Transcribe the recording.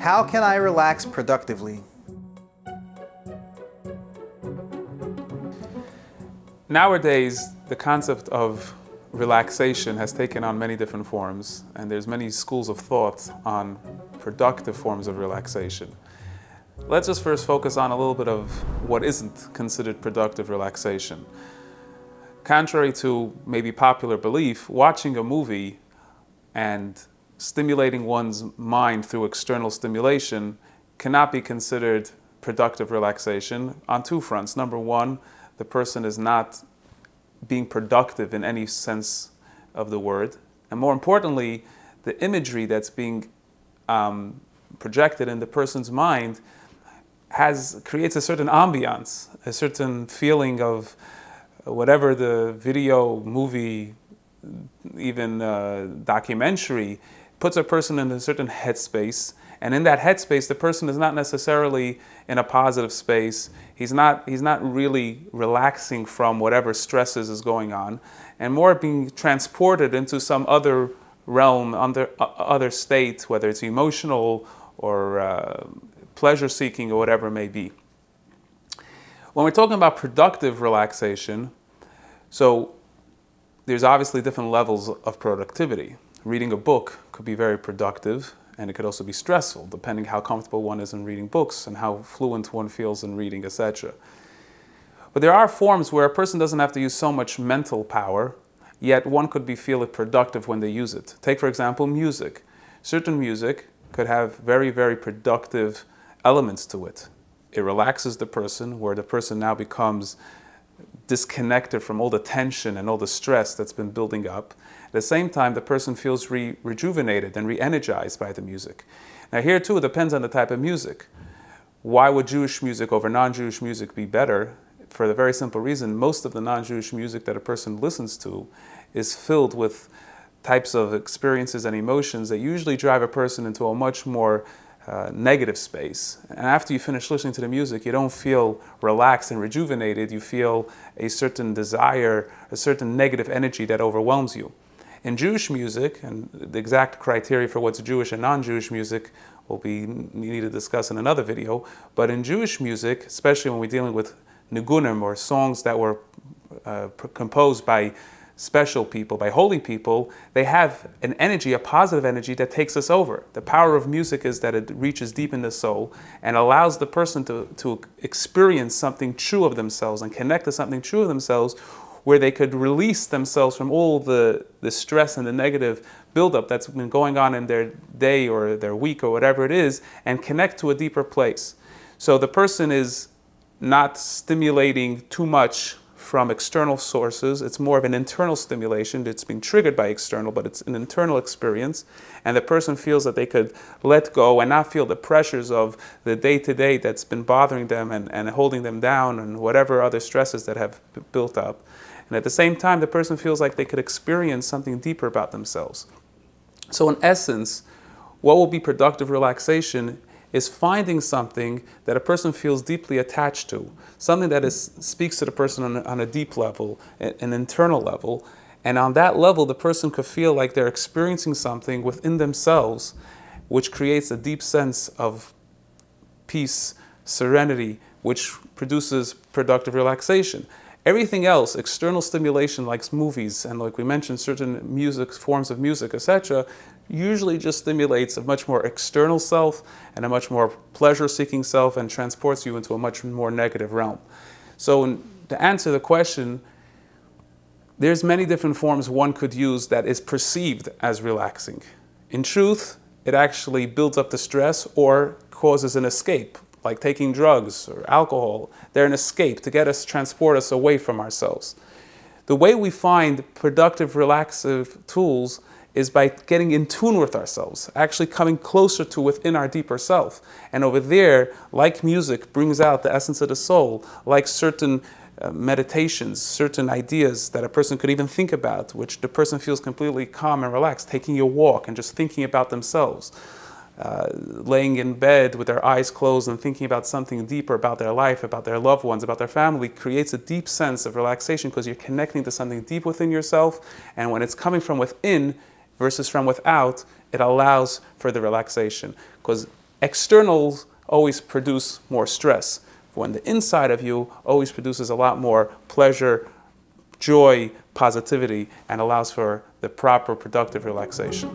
How can I relax productively? Nowadays, the concept of relaxation has taken on many different forms, and there's many schools of thought on productive forms of relaxation. Let's just first focus on a little bit of what isn't considered productive relaxation. Contrary to maybe popular belief, watching a movie and stimulating one's mind through external stimulation cannot be considered productive relaxation on two fronts. Number one, the person is not being productive in any sense of the word. And more importantly, the imagery that's being projected in the person's mind creates a certain ambiance, a certain feeling of whatever the video, movie, even documentary puts a person in a certain headspace. And in that headspace, the person is not necessarily in a positive space. He's not really relaxing from whatever stresses is going on, and more being transported into some other realm, other state, whether it's emotional or pleasure-seeking or whatever it may be. When we're talking about productive relaxation, so there's obviously different levels of productivity. Reading a book could be very productive, and it could also be stressful, depending how comfortable one is in reading books and how fluent one feels in reading, etc. But there are forms where a person doesn't have to use so much mental power, yet one could feel it productive when they use it. Take, for example, music. Certain music could have very, very productive elements to it. It relaxes the person, where the person now becomes disconnected from all the tension and all the stress that's been building up. At the same time, the person feels rejuvenated and re-energized by the music. Now here too, it depends on the type of music. Why would Jewish music over non-Jewish music be better? For the very simple reason, most of the non-Jewish music that a person listens to is filled with types of experiences and emotions that usually drive a person into a much more negative space. And after you finish listening to the music, you don't feel relaxed and rejuvenated. You feel a certain desire, a certain negative energy that overwhelms you. In Jewish music, and the exact criteria for what's Jewish and non-Jewish music we need to discuss in another video, but in Jewish music, especially when we're dealing with nigunim, or songs that were composed by special people, by holy people, they have an energy, a positive energy that takes us over. The power of music is that it reaches deep in the soul and allows the person to experience something true of themselves and connect to something true of themselves, where they could release themselves from all the stress and the negative buildup that's been going on in their day or their week or whatever it is, and connect to a deeper place. So the person is not stimulating too much from external sources. It's more of an internal stimulation. It's being triggered by external, but it's an internal experience. And the person feels that they could let go and not feel the pressures of the day-to-day that's been bothering them and holding them down, and whatever other stresses that have built up. And at the same time, the person feels like they could experience something deeper about themselves. So in essence, what will be productive relaxation is finding something that a person feels deeply attached to, something that speaks to the person on a deep level, an internal level. And on that level, the person could feel like they're experiencing something within themselves, which creates a deep sense of peace, serenity, which produces productive relaxation. Everything else, external stimulation like movies, and like we mentioned, certain music, forms of music, etc., usually just stimulates a much more external self and a much more pleasure-seeking self, and transports you into a much more negative realm. So to answer the question, there's many different forms one could use that is perceived as relaxing. In truth, it actually builds up the stress or causes an escape, like taking drugs or alcohol. They're an escape to transport us away from ourselves. The way we find productive, relaxive tools is by getting in tune with ourselves, actually coming closer to within our deeper self. And over there, like music brings out the essence of the soul, like certain meditations, certain ideas that a person could even think about, which the person feels completely calm and relaxed, taking a walk and just thinking about themselves. Laying in bed with their eyes closed and thinking about something deeper about their life, about their loved ones, about their family, creates a deep sense of relaxation, because you're connecting to something deep within yourself. And when it's coming from within versus from without, it allows for the relaxation. Because externals always produce more stress, when the inside of you always produces a lot more pleasure, joy, positivity, and allows for the proper productive relaxation.